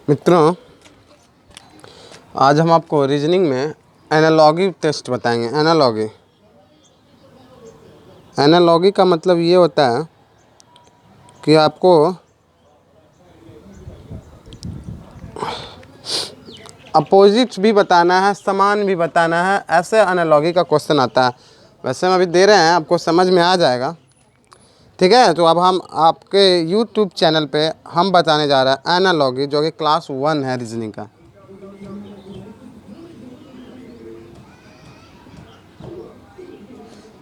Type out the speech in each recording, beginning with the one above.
मित्रों, आज हम आपको रीजनिंग में एनालॉगी टेस्ट बताएंगे। एनालॉगी का मतलब ये होता है कि आपको अपोजिट्स भी बताना है, समान भी बताना है। ऐसे एनालॉगी का क्वेश्चन आता है। वैसे हम अभी दे रहे हैं, आपको समझ में आ जाएगा। ठीक है, तो अब हम आपके YouTube चैनल पे हम बताने जा रहे हैं एनालॉगी, जो कि क्लास 1 है रीजनिंग का।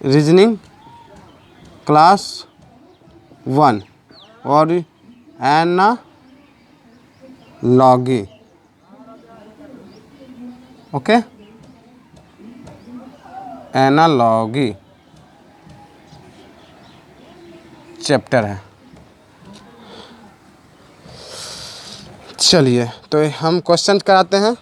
रीजनिंग क्लास 1 और एनालॉगी। ओके, एनालॉगी चैप्टर है। चलिए, तो हम क्वेश्चन कराते हैं।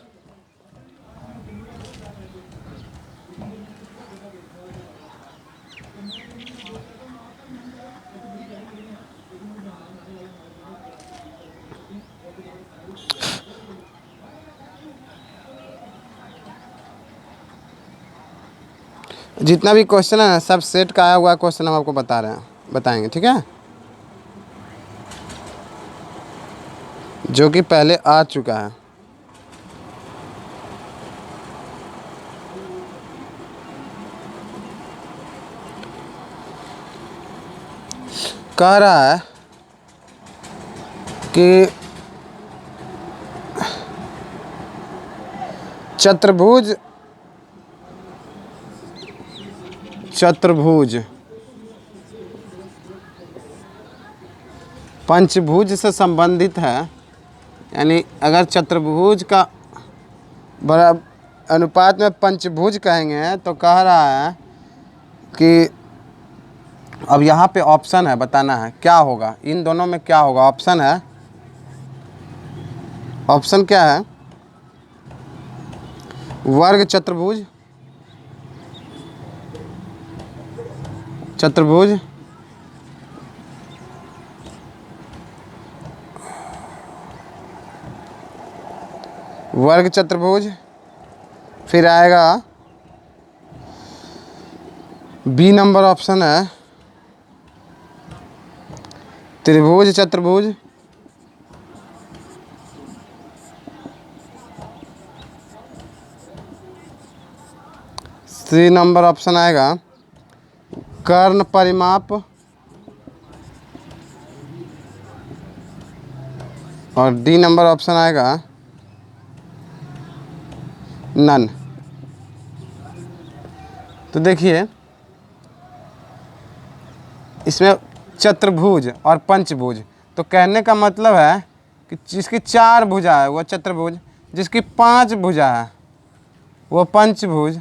जितना भी क्वेश्चन है सब सेट का आया हुआ क्वेश्चन हम आपको बताएंगे। ठीक है, जो कि पहले आ चुका है। कह रहा है कि चतुर्भुज पंचभुज से संबंधित है। यानी अगर चतुर्भुज का बड़ा अनुपात में पंचभुज कहेंगे तो कह रहा है कि अब यहाँ पे ऑप्शन है, बताना है क्या होगा, इन दोनों में क्या होगा। ऑप्शन है, ऑप्शन क्या है? वर्ग चतुर्भुज, वर्ग चतुर्भुज। फिर आएगा बी नंबर ऑप्शन है त्रिभुज चतुर्भुज। सी नंबर ऑप्शन आएगा कर्ण परिमाप। और डी नंबर ऑप्शन आएगा नन। तो देखिए, इसमें चतुर्भुज और पंचभुज, तो कहने का मतलब है कि जिसकी 4 भुजा है वो चतुर्भुज, जिसकी 5 भुजा है वो पंचभुज।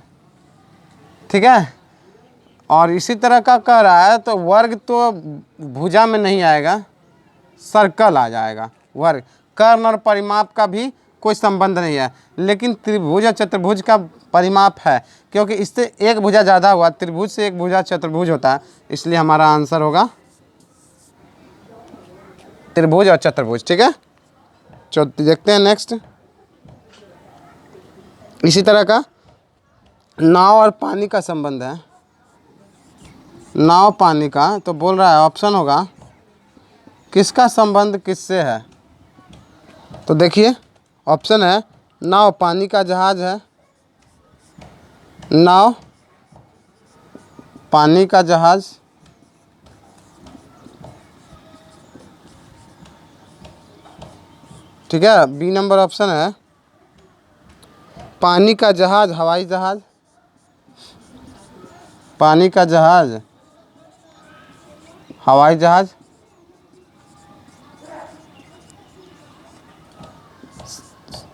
ठीक है, और इसी तरह का कह रहा है तो वर्ग तो भुजा में नहीं आएगा, सर्कल आ जाएगा वर्ग। कर्ण और परिमाप का भी कोई संबंध नहीं है, लेकिन त्रिभुज और चतुर्भुज का परिमाप है, क्योंकि इससे एक भुजा ज़्यादा हुआ। त्रिभुज से एक भुजा चतुर्भुज होता है, इसलिए हमारा आंसर होगा त्रिभुज और चतुर्भुज। ठीक है, देखते हैं नेक्स्ट। इसी तरह का नाव और पानी का संबंध है। नाव पानी का, तो बोल रहा है ऑप्शन होगा किसका संबंध किससे है। तो देखिए, ऑप्शन है नाव पानी का जहाज है, नाव पानी का जहाज। ठीक है, बी नंबर ऑप्शन है पानी का जहाज हवाई जहाज। पानी का जहाज हवाई जहाज।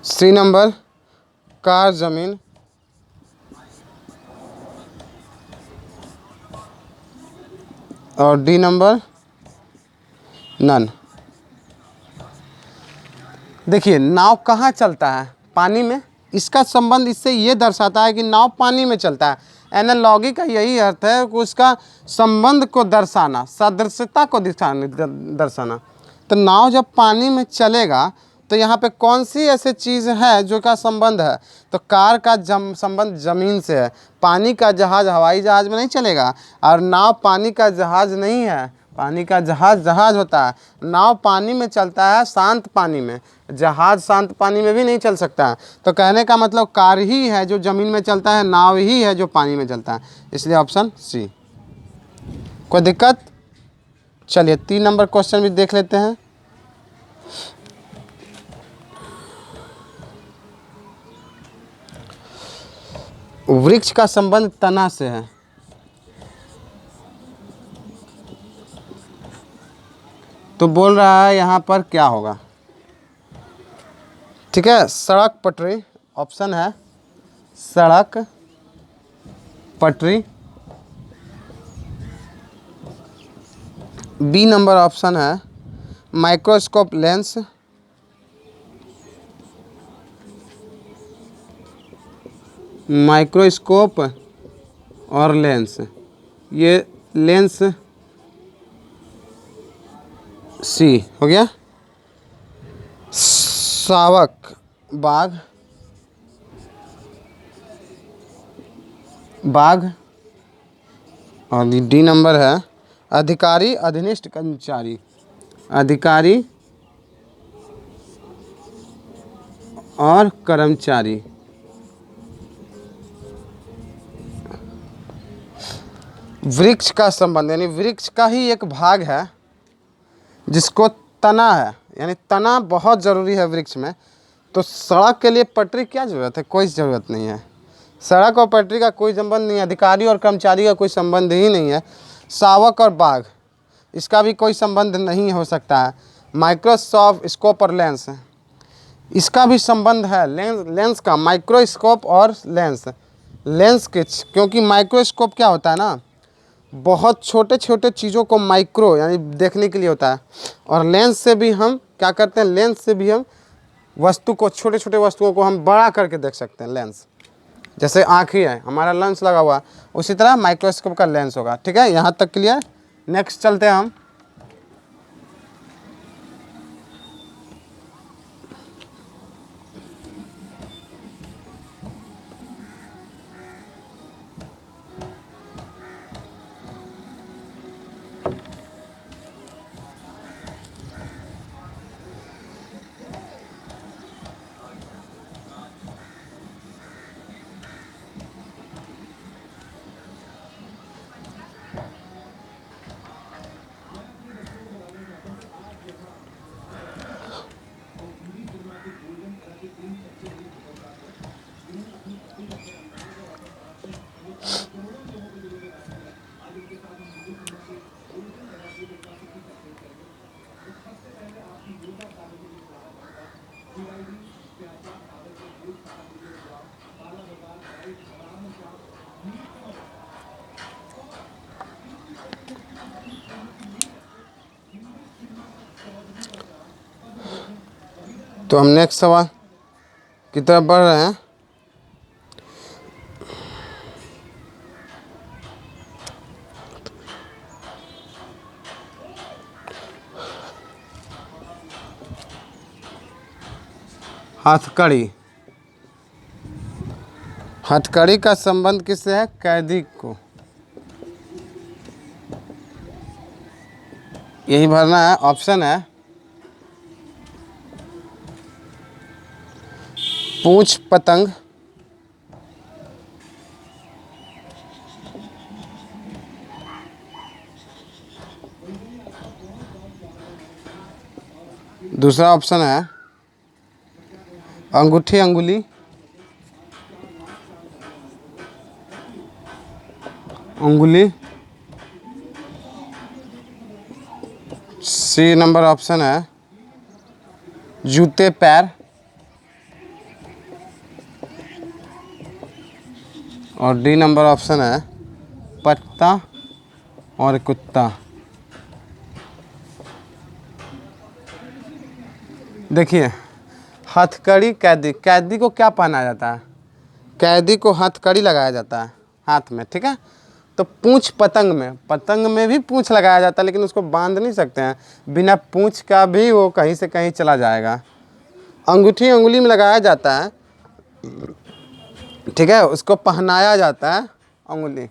सी नंबर कार जमीन। और डी नंबर नन। देखिए, नाव कहाँ चलता है? पानी में। इसका संबंध इससे ये दर्शाता है कि नाव पानी में चलता है। एनालॉगी का यही अर्थ है कि उसका संबंध को दर्शाना, सदृशता को दर्शाना। तो नाव जब पानी में चलेगा तो यहाँ पे कौन सी ऐसी चीज़ है जो का संबंध है? तो कार का संबंध ज़मीन से है। पानी का जहाज़ हवाई जहाज़ में नहीं चलेगा, और नाव पानी का जहाज़ नहीं है। पानी का जहाज़ होता है, नाव पानी में चलता है, शांत पानी में। जहाज़ शांत पानी में भी नहीं चल सकता है। तो कहने का मतलब कार ही है जो ज़मीन में चलता है, नाव ही है जो पानी में चलता है। इसलिए ऑप्शन सी। कोई दिक्कत? चलिए 3 नंबर क्वेश्चन भी देख लेते हैं। वृक्ष का संबंध तना से है। तो बोल रहा है यहाँ पर क्या होगा? ठीक है, सड़क पटरी ऑप्शन है, सड़क पटरी। बी नंबर ऑप्शन है माइक्रोस्कोप लेंस। माइक्रोस्कोप और लेंस, ये लेंस सी हो गया। शावक बाघ, बाघ। और डी नंबर है अधिकारी अधीनस्थ कर्मचारी। अधिकारी और कर्मचारी। वृक्ष का संबंध यानी वृक्ष का ही एक भाग है जिसको तना है, यानी तना बहुत ज़रूरी है वृक्ष में। तो सड़क के लिए पटरी क्या ज़रूरत है? कोई ज़रूरत नहीं है। सड़क और पटरी का कोई संबंध नहीं है, अधिकारी और कर्मचारी का कोई संबंध ही नहीं है। शावक और बाघ, इसका भी कोई संबंध नहीं हो सकता है। माइक्रोस्कोप स्कोप और लेंस, इसका भी संबंध है। लेंस का, माइक्रोस्कोप और लेंस, लेंस के, क्योंकि माइक्रोस्कोप क्या होता है ना, बहुत छोटे छोटे चीज़ों को माइक्रो यानी देखने के लिए होता है। और लेंस से भी हम क्या करते हैं? लेंस से भी हम वस्तु को, छोटे छोटे वस्तुओं को हम बड़ा करके देख सकते हैं। लेंस जैसे आँख ही है, हमारा लेंस लगा हुआ, उसी तरह माइक्रोस्कोप का लेंस होगा। ठीक है, यहाँ तक क्लियर। नेक्स्ट चलते हैं हम। तो हम नेक्स्ट सवाल की तरफ बढ़ रहे हैं। हथकड़ी, हथकड़ी का संबंध किससे है? कैदी को। यही भरना है। ऑप्शन है पूंछ पतंग, दूसरा ऑप्शन है अंगूठी अंगुली, अंगुली। सी नंबर ऑप्शन है जूते पैर। और डी नंबर ऑप्शन है पत्ता और कुत्ता। देखिए, हथकड़ी कैदी, कैदी को क्या पहनाया जाता है? कैदी को हथकड़ी लगाया जाता है। हाथ में, ठीक है। तो पूंछ पतंग में भी पूंछ लगाया जाता है, लेकिन उसको बांध नहीं सकते हैं, बिना पूंछ का भी वो कहीं से कहीं चला जाएगा। अंगूठी उंगली में लगाया जाता है, ठीक है, उसको पहनाया जाता है अंगुली,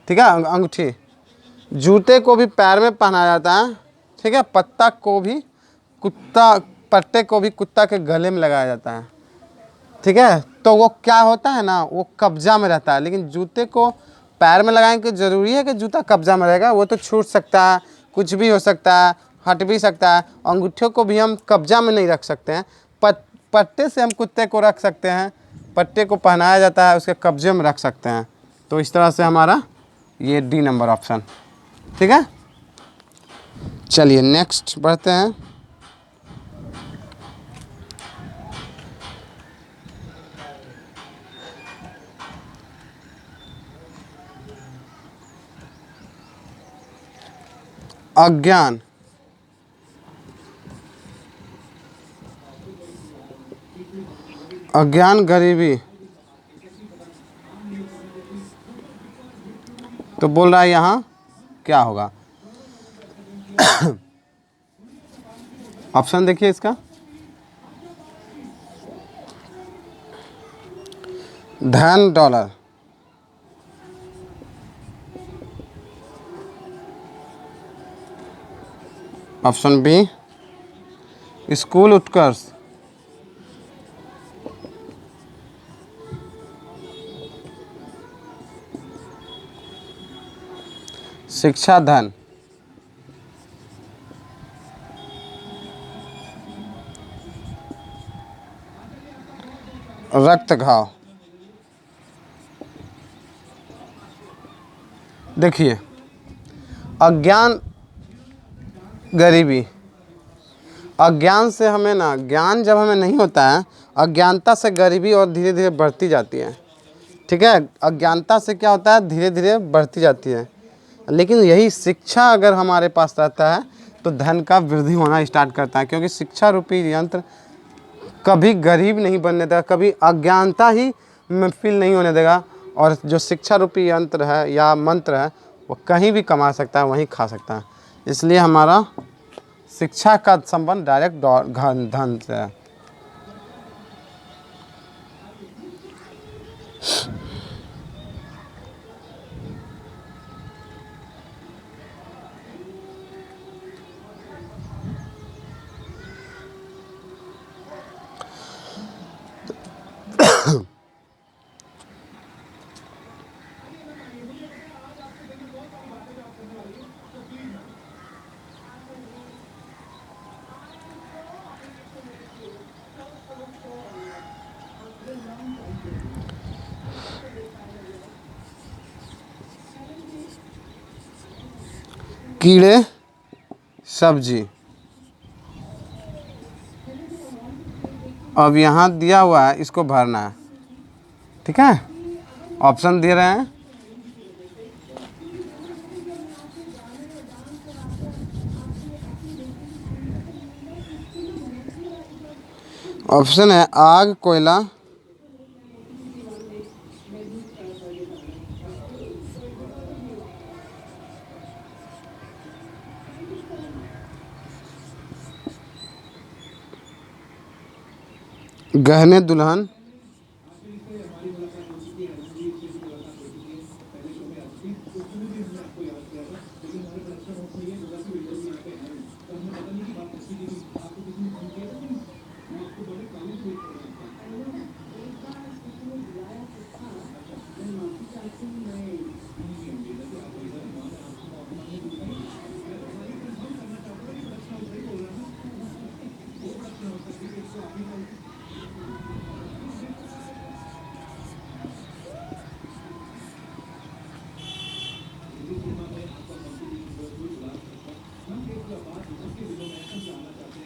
ठीक है, अंगूठी। जूते को भी पैर में पहनाया जाता है, ठीक है। पट्टे को भी कुत्ता के गले में लगाया जाता है, ठीक है। तो वो क्या होता है ना, वो कब्जा में रहता है। लेकिन जूते को पैर में लगाएंगे, ज़रूरी है कि जूता कब्जा में रहेगा? वो तो छूट सकता है, कुछ भी हो सकता है, हट भी सकता है। अंगूठियों को भी हम कब्जा में नहीं रख सकते हैं। पट्टे से हम कुत्ते को रख सकते हैं, पट्टे को पहनाया जाता है, उसके कब्जे में रख सकते हैं। तो इस तरह से हमारा ये डी नंबर ऑप्शन, ठीक है। चलिए नेक्स्ट बढ़ते हैं। अज्ञान, अज्ञान गरीबी, तो बोल रहा है यहाँ क्या होगा? ऑप्शन देखिए इसका, धन डॉलर, ऑप्शन बी स्कूल उत्कर्ष, शिक्षा धन, रक्त घाव। देखिए अज्ञान गरीबी, अज्ञान से हमें ना, ज्ञान जब हमें नहीं होता है, अज्ञानता से गरीबी और धीरे धीरे बढ़ती जाती है, ठीक है। अज्ञानता से क्या होता है, धीरे धीरे बढ़ती जाती है। लेकिन यही शिक्षा अगर हमारे पास रहता है तो धन का वृद्धि होना स्टार्ट करता है, क्योंकि शिक्षा रूपी यंत्र कभी गरीब नहीं बनने देगा, कभी अज्ञानता ही महफिल नहीं होने देगा। और जो शिक्षा रूपी यंत्र है या मंत्र है, वो कहीं भी कमा सकता है, वहीं खा सकता है। इसलिए हमारा शिक्षा का संबंध डायरेक्ट धन से है। कीड़े सब्जी, अब यहाँ दिया हुआ है, इसको भरना है, ठीक है। ऑप्शन दे रहे हैं, ऑप्शन है आग, कोयला, गहने दुल्हन,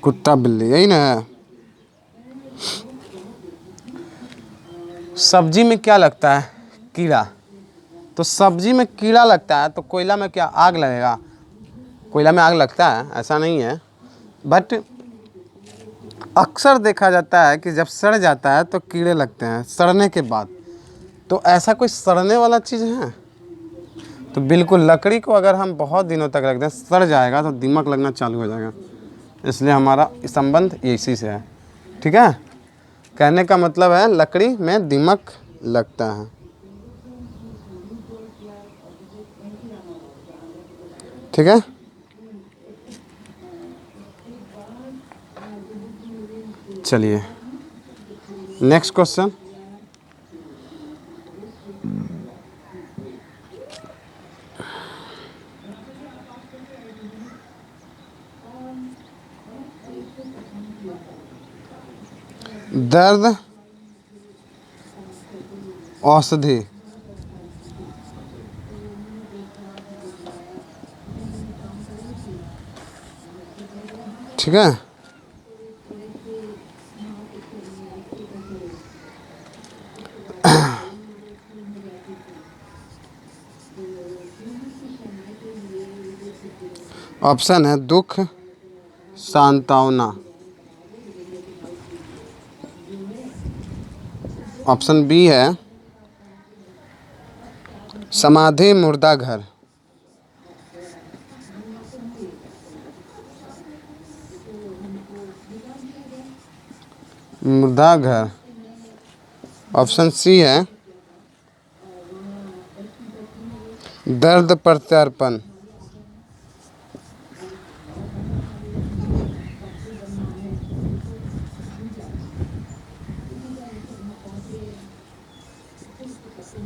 कुत्ता बिल्ली, यही ना है। सब्जी में क्या लगता है, कीड़ा। तो सब्जी में कीड़ा लगता है तो कोयला में क्या आग लगेगा? कोयला में आग लगता है ऐसा नहीं है, बट अक्सर देखा जाता है कि जब सड़ जाता है तो कीड़े लगते हैं सड़ने के बाद। तो ऐसा कोई सड़ने वाला चीज़ है? तो बिल्कुल, लकड़ी को अगर हम बहुत दिनों तक रख दें सड़ जाएगा तो दीमक लगना चालू हो जाएगा। इसलिए हमारा संबंध इसी से है। ठीक है, कहने का मतलब है लकड़ी में दीमक लगता है। ठीक है, चलिए नेक्स्ट क्वेश्चन। दर्द औषधि ठीक है, ऑप्शन है दुख, सांत्वना। ऑप्शन बी है समाधि, मुर्दा घर। मुर्दा घर। ऑप्शन सी है दर्द प्रत्यार्पण।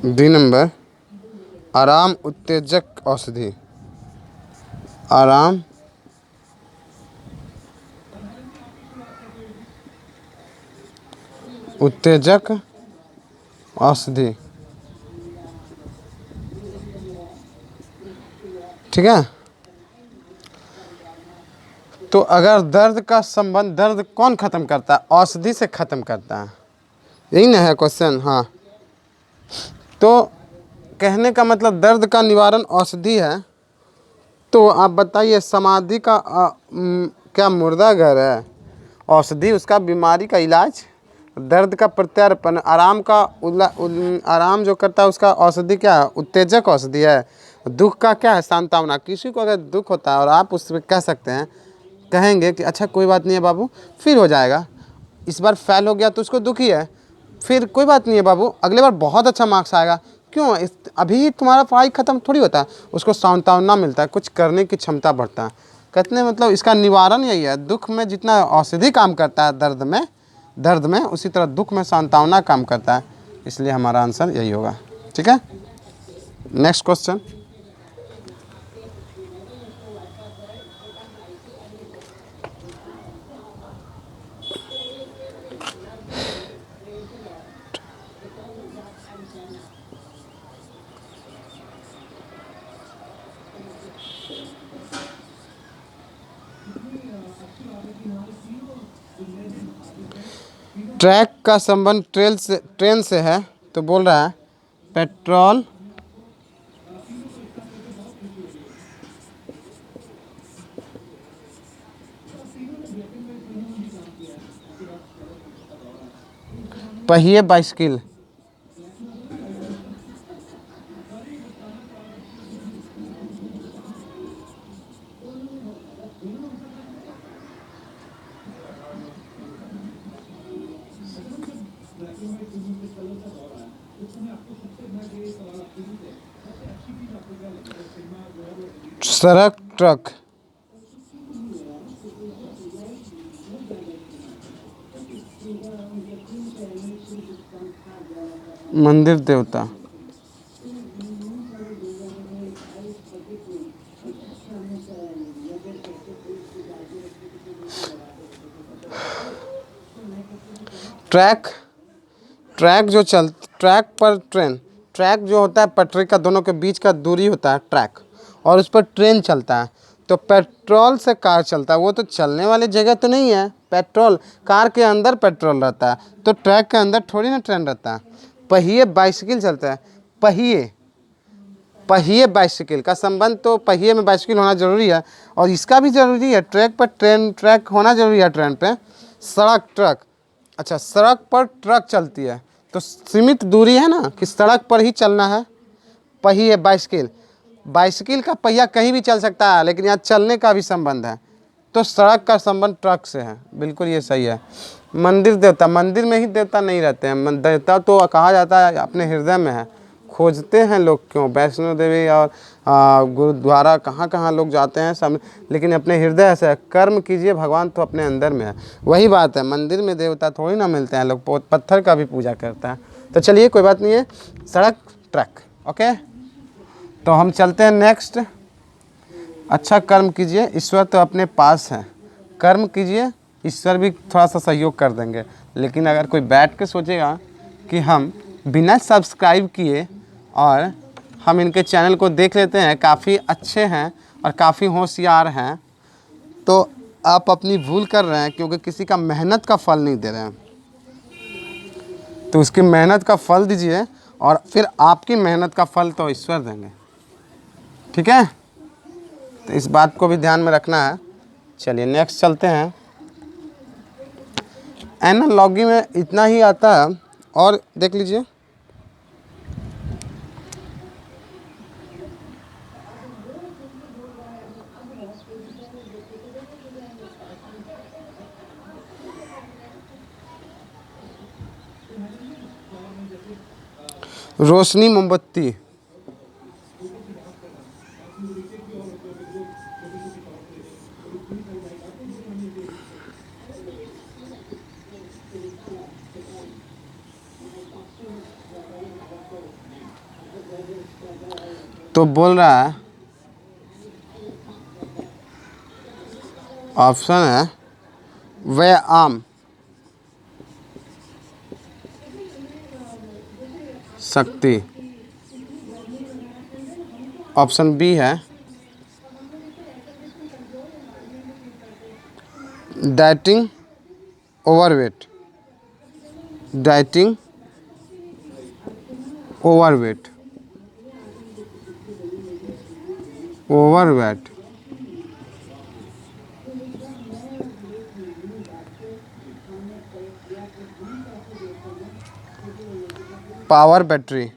डी नंबर आराम उत्तेजक औषधि। आराम उत्तेजक औषधि। ठीक है, तो अगर दर्द का संबंध, दर्द कौन ख़त्म करता है? औषधि से ख़त्म करता है, यही ना है क्वेश्चन। हाँ, तो कहने का मतलब दर्द का निवारण औषधि है। तो आप बताइए समाधि का क्या मुर्दा घर है? औषधि उसका बीमारी का इलाज, दर्द का प्रत्यार्पण, आराम का आराम जो करता है उसका औषधि क्या है? उत्तेजक औषधि है। दुख का क्या है? सांत्वना। किसी को अगर दुख होता है और आप उसमें कह सकते हैं, कहेंगे कि अच्छा कोई बात नहीं है बाबू, फिर हो जाएगा, इस बार फेल हो गया तो उसको दुख ही है, फिर कोई बात नहीं है बाबू, अगले बार बहुत अच्छा मार्क्स आएगा। क्यों? अभी तुम्हारा पढ़ाई ख़त्म थोड़ी होता है, उसको सांत्वना मिलता है, कुछ करने की क्षमता बढ़ता है। कहते हैं मतलब इसका निवारण यही है। दुख में जितना औषधि काम करता है दर्द में उसी तरह दुख में सांत्वना काम करता है। इसलिए हमारा आंसर यही होगा। ठीक है, नेक्स्ट क्वेश्चन। ट्रैक का संबंध ट्रेन से है, तो बोल रहा है पेट्रोल पहिए बाइसिकल। सड़क ट्रक। मंदिर देवता। ट्रैक पर ट्रेन, ट्रैक जो होता है पटरी का दोनों के बीच का दूरी होता है ट्रैक, और उस पर ट्रेन चलता है। तो पेट्रोल से कार चलता है, वो तो चलने वाली जगह तो नहीं है। पेट्रोल, कार के अंदर पेट्रोल रहता है, तो ट्रैक के अंदर थोड़ी ना ट्रेन रहता है। पहिए बाइसिकल चलता है, पहिए बाइसिकल का संबंध तो पहिए में बाइसिकल होना ज़रूरी है, और इसका भी ज़रूरी है। ट्रैक पर ट्रैक होना ज़रूरी है ट्रेन पे। सड़क ट्रक, अच्छा सड़क पर ट्रक चलती है, तो सीमित दूरी है ना कि सड़क पर ही चलना है। पहिए बाइसिकल, बाइसिकल का पहिया कहीं भी चल सकता है, लेकिन यहाँ चलने का भी संबंध है, तो सड़क का संबंध ट्रक से है। बिल्कुल ये सही है। मंदिर देवता, मंदिर में ही देवता नहीं रहते हैं, देवता तो कहा जाता है अपने हृदय में है। खोजते हैं लोग क्यों, वैष्णो देवी और गुरुद्वारा कहाँ कहाँ लोग जाते हैं सब, लेकिन अपने हृदय से कर्म कीजिए, भगवान तो अपने अंदर में है। वही बात है, मंदिर में देवता थोड़ी ना मिलते हैं, लोग पत्थर का भी पूजा करते हैं। तो चलिए कोई बात नहीं है, सड़क ट्रक, ओके। तो हम चलते हैं नेक्स्ट। अच्छा कर्म कीजिए, ईश्वर तो अपने पास है। कर्म कीजिए, ईश्वर भी थोड़ा सा सहयोग कर देंगे। लेकिन अगर कोई बैठ के सोचेगा कि हम बिना सब्सक्राइब किए और हम इनके चैनल को देख लेते हैं, काफ़ी अच्छे हैं और काफ़ी होशियार हैं, तो आप अपनी भूल कर रहे हैं, क्योंकि किसी का मेहनत का फल नहीं दे रहे हैं। तो उसकी मेहनत का फल दीजिए, और फिर आपकी मेहनत का फल तो ईश्वर देंगे। ठीक है, तो इस बात को भी ध्यान में रखना है। चलिए नेक्स्ट चलते हैं। एनालॉजी में इतना ही आता है, और देख लीजिए रोशनी मोमबत्ती, तो बोल रहा है ऑप्शन है व्यायाम, शक्ति। ऑप्शन बी है dieting overweight, dieting overweight, overweight. Power battery,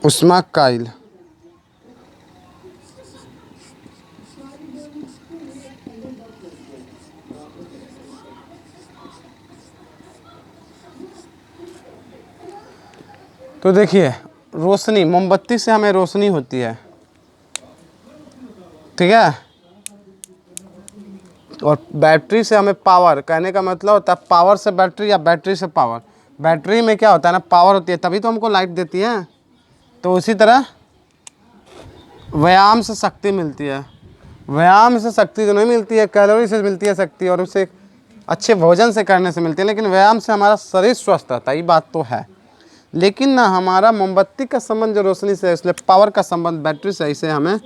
उष्मा काइल, तो देखिए रोशनी, मोमबत्ती से हमें रोशनी होती है, ठीक है, और बैटरी से हमें पावर, कहने का मतलब होता है पावर से बैटरी या बैटरी से पावर। बैटरी में क्या होता है ना, पावर होती है, तभी तो हमको लाइट देती है। तो उसी तरह व्यायाम से शक्ति मिलती है। व्यायाम से शक्ति तो नहीं मिलती है, कैलोरी से मिलती है शक्ति, और उसे अच्छे भोजन से करने से मिलती है। लेकिन व्यायाम से हमारा शरीर स्वस्थ रहता है, ये बात तो है। लेकिन ना हमारा मोमबत्ती का संबंध जो रोशनी से है, इसलिए पावर का संबंध बैटरी से, इसे हमें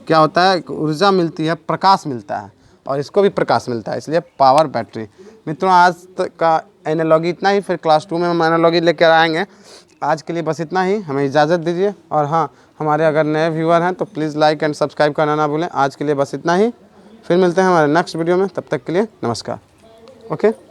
क्या होता है, ऊर्जा मिलती है, प्रकाश मिलता है, और इसको भी प्रकाश मिलता है, इसलिए पावर बैटरी। मित्रों आज तक का एनालॉजी इतना ही, फिर क्लास 2 में हम एनालॉजी लेकर आएंगे। आज के लिए बस इतना ही, हमें इजाज़त दीजिए। और हाँ, हमारे अगर नए व्यूअर हैं तो प्लीज़ लाइक एंड सब्सक्राइब करना ना भूलें। आज के लिए बस इतना ही, फिर मिलते हैं हमारे नेक्स्ट वीडियो में, तब तक के लिए नमस्कार। ओके।